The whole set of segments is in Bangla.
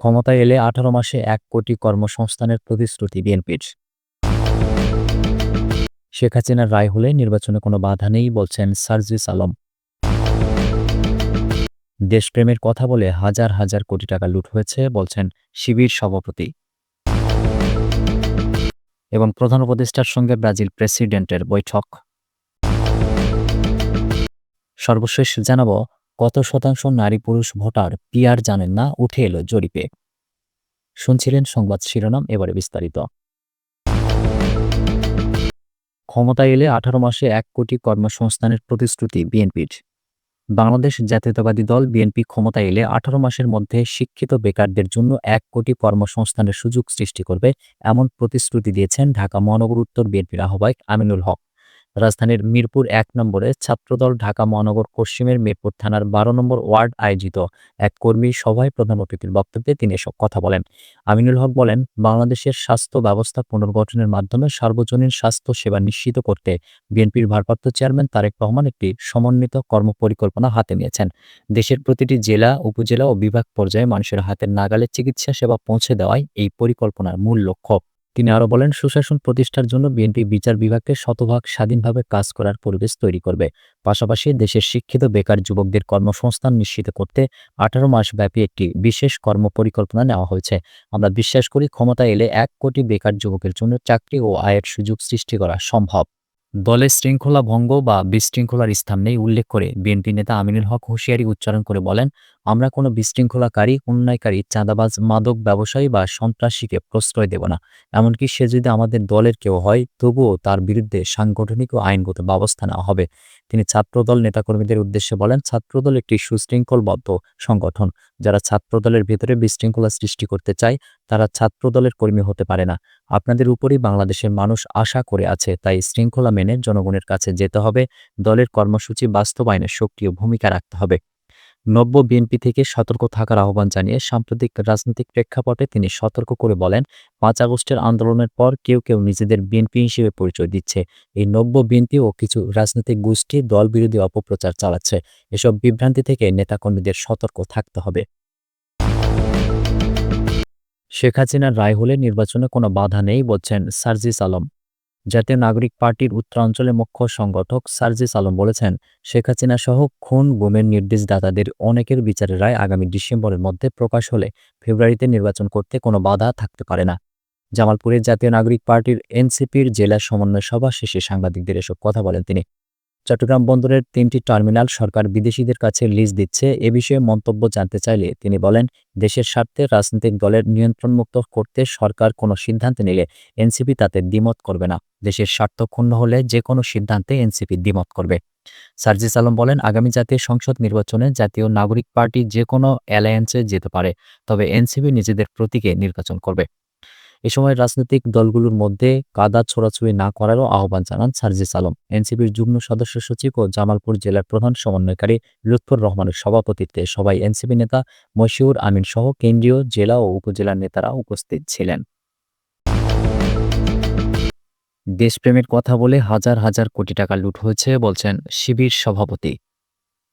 ক্ষমতায় এলে ১৮ মাসে ১ কোটি কর্মসংস্থানের প্রতিশ্রুতি বিএনপির। শেখ হাসিনার রায় হলে নির্বাচনে কোনো বাধা নেই বলছেন সার্জিস আলম। দেশপ্রেমের কথা বলে হাজার হাজার কোটি টাকা লুট হয়েছে বলছেন শিবির সভাপতি। এবং প্রধান উপদেষ্টার সঙ্গে ব্রাজিল প্রেসিডেন্টের বৈঠক। সর্বশেষ জানাবো, কত শতাংশ নারী পুরুষ ভোটার পিআর জানেন না, উঠে এলো জরিপে। শুনছিলেন সংবাদ শিরোনাম, এবারে বিস্তারিত। ক্ষমতায় এলে ১৮ মাসে ১ কোটি কর্মসংস্থানের প্রতিশ্রুতি বিএনপির। বাংলাদেশ জাতীয়তাবাদী দল বিএনপি ক্ষমতায় এলে ১৮ মাসের মধ্যে শিক্ষিত বেকারদের জন্য ১ কোটি কর্মসংস্থানের সুযোগ সৃষ্টি করবে, এমন প্রতিশ্রুতি দিয়েছেন ঢাকা মহানগর উত্তর বিএনপির আহ্বায়ক আমিনুল হক। রাজধানীর মিরপুর ১ নম্বরে ছাত্রদল ঢাকা মহানগর পশ্চিমের মিরপুর থানার ১২ নম্বর ওয়ার্ড আয়োজিত এক কর্মী সভায় প্রধান অতিথির বক্তব্যে তিনি এসব কথা বলেন। আমিনুল হক বলেন, বাংলাদেশের স্বাস্থ্য ব্যবস্থা পুনর্গঠনের মাধ্যমে সার্বজনীন স্বাস্থ্য সেবা নিশ্চিত করতে বিএনপির ভারপ্রাপ্ত চেয়ারম্যান তারেক রহমান একটি সমন্বিত কর্মপরিকল্পনা হাতে নিয়েছেন। দেশের প্রতিটি জেলা, উপজেলা ও বিভাগ পর্যায়ে মানুষের হাতের নাগালে চিকিৎসা সেবা পৌঁছে দেওয়াই এই পরিকল্পনার মূল লক্ষ্য। তিনি আরও বলেন, সুশাসন প্রতিষ্ঠার জন্য বিএনপি বিচার বিভাগকে শতভাগ স্বাধীনভাবে কাজ করার পরিবেশ তৈরি করবে। পাশাপাশি দেশের শিক্ষিত বেকার যুবকদের কর্মসংস্থান নিশ্চিত করতে ১৮ মাস ব্যাপী একটি বিশেষ কর্মপরিকল্পনা নেওয়া হয়েছে। আমরা বিশ্বাস করি, ক্ষমতায় এলে ১ কোটি বেকার যুবকের জন্য চাকরি ও আয়ের সুযোগ সৃষ্টি করা সম্ভব। দলের শৃঙ্খলা ভঙ্গ বা বিশৃঙ্খলার স্থান নেই উল্লেখ করে বিএনপি নেতা আমিনুল হক হুঁশিয়ারি উচ্চারণ করে বলেন, আমরা কোনো বিশৃঙ্খলাকারী, অন্যায়কারী, চাঁদাবাজ, মাদক ব্যবসায়ী বা সন্ত্রাসীকে প্রশ্রয় দেব না। এমনকি সে যদি আমাদের দলের কেউ হয়, তবুও তার বিরুদ্ধে সাংগঠনিক ও আইনগত ব্যবস্থা নেওয়া হবে। তিনি ছাত্রদল নেতাকর্মীদের উদ্দেশ্যে বলেন, ছাত্রদল একটি সুশৃঙ্খলবদ্ধ সংগঠন। যারা ছাত্রদলের ভেতরে বিশৃঙ্খলা সৃষ্টি করতে চায়, তারা ছাত্রদলের কর্মী হতে পারে না। আপনাদের উপরই বাংলাদেশের মানুষ আশা করে আছে, তাই শৃঙ্খলা মেনে জনগণের কাছে যেতে হবে। দলের কর্মসূচি বাস্তবায়নে সক্রিয় ভূমিকা রাখতে হবে। নব্য বিএনপি থেকে সতর্ক থাকার আহ্বান জানিয়ে সাম্প্রতিক রাজনৈতিক প্রেক্ষাপটে তিনি সতর্ক করে বলেন, ৫ আগস্টের আন্দোলনের পর কেউ কেউ নিজেদের বিএনপি হিসেবে পরিচয় দিচ্ছে। এই নব্য বিএনপি ও কিছু রাজনৈতিক গোষ্ঠী দল বিরোধী অপপ্রচার চালাচ্ছে। এসব বিভ্রান্তি থেকে নেতাকর্মীদের সতর্ক থাকতে হবে। শেখ হাসিনার রায় হলে নির্বাচনে কোনো বাধা নেই বলছেন সার্জিস আলম। জাতীয় নাগরিক পার্টির উত্তরাঞ্চলের মুখ্য সংগঠক সার্জিস আলম বলেছেন, শেখ হাসিনা সহ খুন, গুমের নির্দেশদাতাদের অনেকের বিচারের রায় আগামী ডিসেম্বরের মধ্যে প্রকাশ হলে ফেব্রুয়ারিতে নির্বাচন করতে কোনো বাধা থাকতে পারে না। জামালপুরের জাতীয় নাগরিক পার্টির এনসিপির জেলা সমন্বয় সভা শেষে সাংবাদিকদের এসব কথা বলেন তিনি। চট্টগ্রাম বন্দরের ৩টি টার্মিনাল সরকার বিদেশিদের কাছে লিজ দিচ্ছে, এ বিষয়ে মন্তব্য জানতে চাইলে তিনি বলেন, দেশের স্বার্থে রাজনৈতিক দলের নিয়ন্ত্রণমুক্ত করতে সরকার কোনো সিদ্ধান্ত নিলে এনসিপি তাতে দ্বিমত করবে না। দেশের স্বার্থ ক্ষুণ্ণ হলে যে কোনো সিদ্ধান্তে এনসিপি দ্বিমত করবে। সার্জিস আলম বলেন, আগামী জাতীয় সংসদ নির্বাচনে জাতীয় নাগরিক পার্টি যে কোনো অ্যালায়েন্সে যেতে পারে, তবে এনসিপি নিজেদের প্রতীকে নির্বাচন করবে। এ সময় রাজনৈতিক দলগুলোর মধ্যে কাদা ছোড়াছুড়ি না করারও আহ্বান জানান সার্জিস আলম। এনসিপির যুগ্ম সদস্য সচিব ও জামালপুর জেলার প্রধান সমন্বয়কারী লুৎফর রহমানের সভাপতিত্বে সভায় এনসিপি নেতা মশিউর আমিন সহ কেন্দ্রীয়, জেলা ও উপজেলার নেতারা উপস্থিত ছিলেন। দেশপ্রেমের কথা বলে হাজার হাজার কোটি টাকা লুট হয়েছে বলছেন শিবির সভাপতি।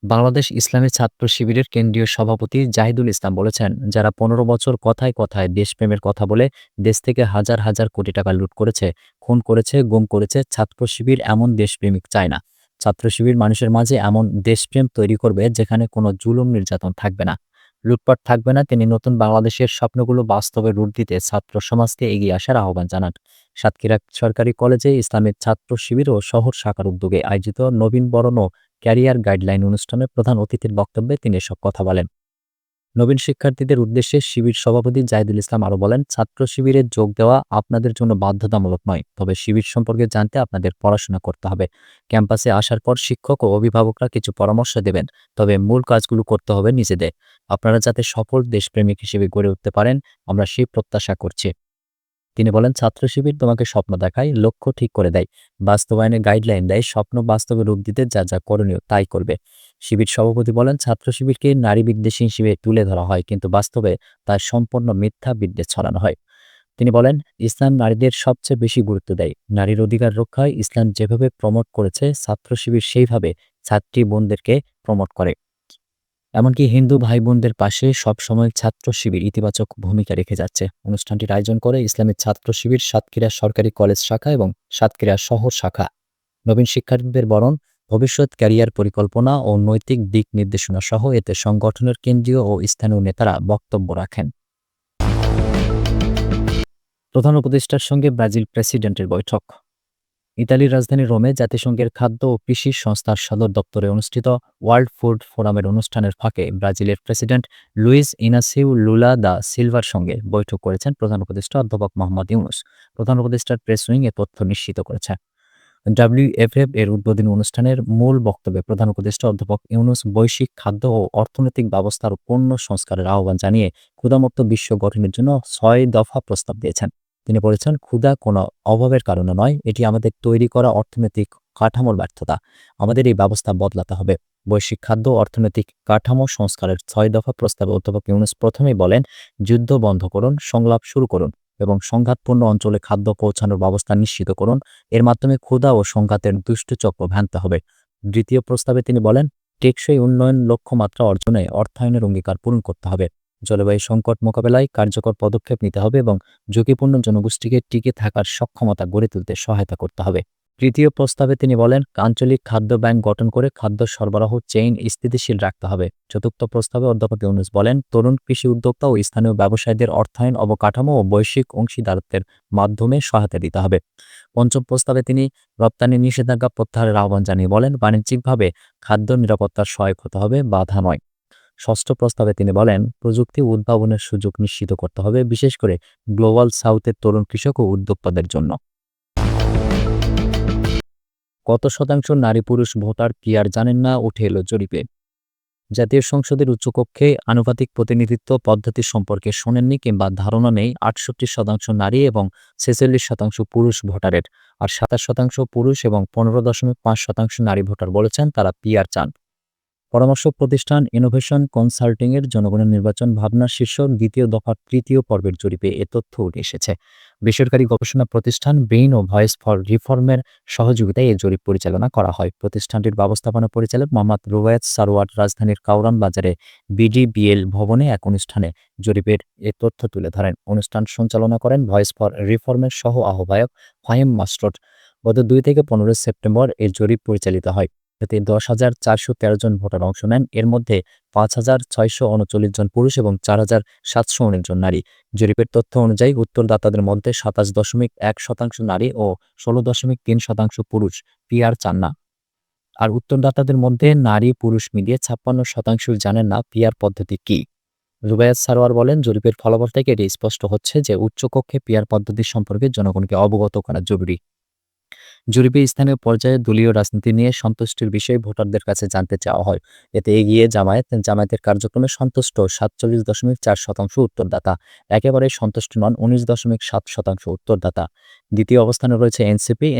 বাংলাদেশ ইসলামী ছাত্র শিবিরের কেন্দ্রীয় সভাপতি জাহিদুল ইসলাম বলেছেন, যারা ১৫ বছর কথায় কথায় দেশপ্রেমের কথা বলে দেশ থেকে হাজার হাজার কোটি টাকা লুট করেছে, খুন করেছে, গুম করেছে, ছাত্র শিবির এমন দেশপ্রেমিক চায় না। ছাত্র শিবির মানুষের মাঝে এমন দেশপ্রেম তৈরি করবে যেখানে কোনো জুলুম নির্যাতন থাকবে না, লুটপাট থাকবে না। তিনি নতুন বাংলাদেশের স্বপ্নগুলো বাস্তবে রূপ দিতে ছাত্র সমাজকে এগিয়ে আসার আহ্বান জানান। সাতক্ষীরা সরকারি কলেজে ইসলামের ছাত্র শিবির ও শহর শাখার উদ্যোগে আয়োজিত নবীন বরণ ও ক্যারিয়ার গাইডলাইন অনুষ্ঠানে প্রধান অতিথির বক্তব্যে তিনি এসব কথা বলেন। নবীন শিক্ষার্থীদের উদ্দেশ্যে শিবির সভাপতি জাহিদুল ইসলাম আরও বলেন, ছাত্র শিবিরে যোগ দেওয়া আপনাদের জন্য বাধ্যতামূলক নয়, তবে শিবির সম্পর্কে জানতে আপনাদের পড়াশোনা করতে হবে। ক্যাম্পাসে আসার পর শিক্ষক ও অভিভাবকরা কিছু পরামর্শ দেবেন, তবে মূল কাজগুলো করতে হবে নিজেদের। আপনারা যাতে সফল দেশপ্রেমিক হিসেবে গড়ে উঠতে পারেন, আমরা সেই প্রত্যাশা করছি। তিনি বলেন, ছাত্র শিবির তোমাকে স্বপ্ন দেখায়, লক্ষ্য ঠিক করে দেয়, বাস্তবায়নে গাইডলাইন দেয়, স্বপ্ন বাস্তবে রূপ দিতে যা যা করণীয় তাই করবে। শিবির সভাপতি বলেন, ছাত্র শিবিরকে নারী বিদ্বেষী হিসেবে তুলে ধরা হয়, কিন্তু বাস্তবে তার সম্পূর্ণ মিথ্যা বিদ্বেষ ছড়ানো হয়। তিনি বলেন, ইসলাম নারীদের সবচেয়ে বেশি গুরুত্ব দেয়। নারীর অধিকার রক্ষায় ইসলাম যেভাবে প্রমোট করেছে, ছাত্র শিবির সেইভাবে ছাত্রী বোনদেরকে প্রমোট করে। এমনকি হিন্দু ভাই বোনদের পাশে সবসময় ছাত্র শিবির ইতিবাচক ভূমিকা রেখে যাচ্ছে। অনুষ্ঠানটির আয়োজন করে ইসলামী ছাত্র শিবির সাতক্ষীরা সরকারি কলেজ শাখা এবং সাতক্ষীরা শহর শাখা। নবীন শিক্ষার্থীদের বরণ, ভবিষ্যৎ ক্যারিয়ার পরিকল্পনা ও নৈতিক দিক নির্দেশনা সহ এতে সংগঠনের কেন্দ্রীয় ও স্থানীয় নেতারা বক্তব্য রাখেন। প্রধান উপদেষ্টার সঙ্গে ব্রাজিল প্রেসিডেন্টের বৈঠক। ইতালির রাজধানী রোমে জাতিসংঘের খাদ্য ও কৃষি সংস্থার সদর দপ্তরে অনুষ্ঠিত ওয়ার্ল্ড ফুড ফোরামের অনুষ্ঠানের ফাঁকে ব্রাজিলের প্রেসিডেন্ট লুইস ইনাসিউ লুলা দা সিলভার সঙ্গে বৈঠক করেছেন প্রধান উপদেষ্টা অধ্যাপক মোহাম্মদ ইউনুস। প্রধান উপদেষ্টার প্রেস উইং এ তথ্য নিশ্চিত করেছে। WFF এর উদ্বোধনী অনুষ্ঠানের মূল বক্তব্যে প্রধান উপদেষ্টা অধ্যাপক ইউনুস বৈশ্বিক খাদ্য ও অর্থনৈতিক ব্যবস্থার পূর্ণ সংস্কারের আহ্বান জানিয়ে ক্ষুধামুক্ত বিশ্ব গঠনের জন্য ৬ দফা প্রস্তাব দিয়েছেন। তিনি বলেছেন, ক্ষুধা কোনো অভাবের কারণে নয়, এটি আমাদের তৈরি করা অর্থনৈতিক কাঠামোর ব্যর্থতা। আমাদের এই ব্যবস্থা বদলাতে হবে। বৈশ্বিক খাদ্য ও অর্থনৈতিক কাঠামো সংস্কারের ৬ দফা প্রস্তাবে অধ্যাপক ইউনুস প্রথমেই বলেন, যুদ্ধ বন্ধ করুন, সংলাপ শুরু করুন এবং সংঘাতপূর্ণ অঞ্চলে খাদ্য পৌঁছানোর ব্যবস্থা নিশ্চিত করুন। এর মাধ্যমে ক্ষুধা ও সংঘাতের দুষ্টচক্র ভাঙতে হবে। দ্বিতীয় প্রস্তাবে তিনি বলেন, টেকসই উন্নয়ন লক্ষ্যমাত্রা অর্জনে অর্থায়নের অঙ্গীকার পূরণ করতে হবে। জলবায়ু সংকট মোকাবেলায় কার্যকর পদক্ষেপ নিতে হবে এবং ঝুঁকিপূর্ণ জনগোষ্ঠীকে টিকে থাকার সক্ষমতা গড়ে তুলতে সহায়তা করতে হবে। তৃতীয় প্রস্তাবে তিনি বলেন, আঞ্চলিক খাদ্য ব্যাংক গঠন করে খাদ্য সরবরাহ চেইন স্থিতিশীল রাখতে হবে। চতুর্থ প্রস্তাবে অধ্যাপক ইউনুস বলেন, তরুণ কৃষি উদ্যোক্তা ও স্থানীয় ব্যবসায়ীদের অর্থায়ন অবকাঠামো ও বৈশ্বিক অংশীদারত্বের মাধ্যমে সহায়তা দিতে হবে। পঞ্চম প্রস্তাবে তিনি রপ্তানি নিষেধাজ্ঞা প্রত্যাহারের আহ্বান জানিয়ে বলেন, বাণিজ্যিকভাবে খাদ্য নিরাপত্তার সহায়ক হতে হবে, বাধা নয়। ষষ্ঠ প্রস্তাবে তিনি বলেন, প্রযুক্তি উদ্ভাবনের সুযোগ নিশ্চিত করতে হবে, বিশেষ করে গ্লোবাল সাউথের তরুণ কৃষক ও উদ্যোক্তাদের জন্য। কত শতাংশ নারী পুরুষ ভোটার কি আর জানেন না, উঠে এলো জরিপে। জাতীয় সংসদের উচ্চকক্ষে আনুপাতিক প্রতিনিধিত্ব পদ্ধতি সম্পর্কে শোনেননি কিংবা ধারণা নেই ৬৮% নারী এবং ৪৬% পুরুষ ভোটারের। আর ২৭% পুরুষ এবং ১৫.৫% নারী ভোটার বলেছেন তারা পিআর চান। পরামর্শ প্রতিষ্ঠান ইনোভেশন কনসাল্টিংয়ের জনগণের নির্বাচন ভাবনার শীর্ষক দ্বিতীয় দফার তৃতীয় পর্বের জরিপে এ তথ্য উঠে এসেছে। বেসরকারি গবেষণা প্রতিষ্ঠান ব্রেইন ও ভয়েস ফর রিফর্মের সহযোগিতায় এই জরিপ পরিচালনা করা হয়। প্রতিষ্ঠানটির ব্যবস্থাপনা পরিচালক মোহাম্মদ রুবায়েত সারোয়ার রাজধানীর কাউরান বাজারে BDBL ভবনে এক অনুষ্ঠানে জরিপের এ তথ্য তুলে ধরেন। অনুষ্ঠান সঞ্চালনা করেন ভয়েস ফর রিফর্মের সহ আহ্বায়ক ফাহিম মাসরুর। গত ২ থেকে ১৫ সেপ্টেম্বর এই জরিপ পরিচালিত হয়। এতে ১০,৪১৩ জন ভোটার অংশ নেন। এর মধ্যে ৫,৬৩৯ জন পুরুষ এবং ৪,৭১৯ জন নারী। জরিপের তথ্য অনুযায়ী উত্তরদাতাদের মধ্যে ২৭.১% নারী ও ১৬.৩% পুরুষ পিআর চান না। আর উত্তরদাতাদের মধ্যে নারী পুরুষ মিলিয়ে ৫৬% জানেন না পিআর পদ্ধতি কী। রুবায়েত সারোয়ার বলেন, জরিপের ফলাফল থেকে এটি স্পষ্ট হচ্ছে যে উচ্চকক্ষে পিআর পদ্ধতি সম্পর্কে জনগণকে অবগত করা জরুরি। জরিপে স্থানীয় পর্যায়ে দলীয় রাজনীতি নিয়ে সন্তুষ্টির বিষয়ে ভোটারদের কাছে জানতে চাওয়া হয়। এতে এগিয়ে জামায়াতের কার্যক্রমে সন্তুষ্ট ৪৭.৪% উত্তরদাতা, একেবারে সন্তুষ্ট নন ১৯.৭% উত্তরদাতা। দ্বিতীয় অবস্থানে রয়েছে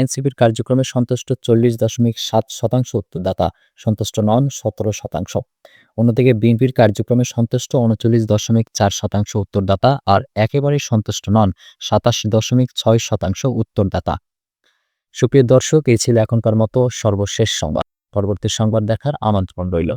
এনসিপির কার্যক্রমে সন্তুষ্ট ৪০.৭% উত্তরদাতা, সন্তুষ্ট নন ১৭%। অন্যদিকে বিএনপির কার্যক্রমে সন্তুষ্ট ৩৯.৪% উত্তরদাতা আর একেবারে সন্তুষ্ট নন ২৭.৬% উত্তরদাতা। সুপ্রিয় দর্শক, এই ছিল এখনকার মতো সর্বশেষ সংবাদ। পরবর্তী সংবাদ দেখার আমন্ত্রণ রইল।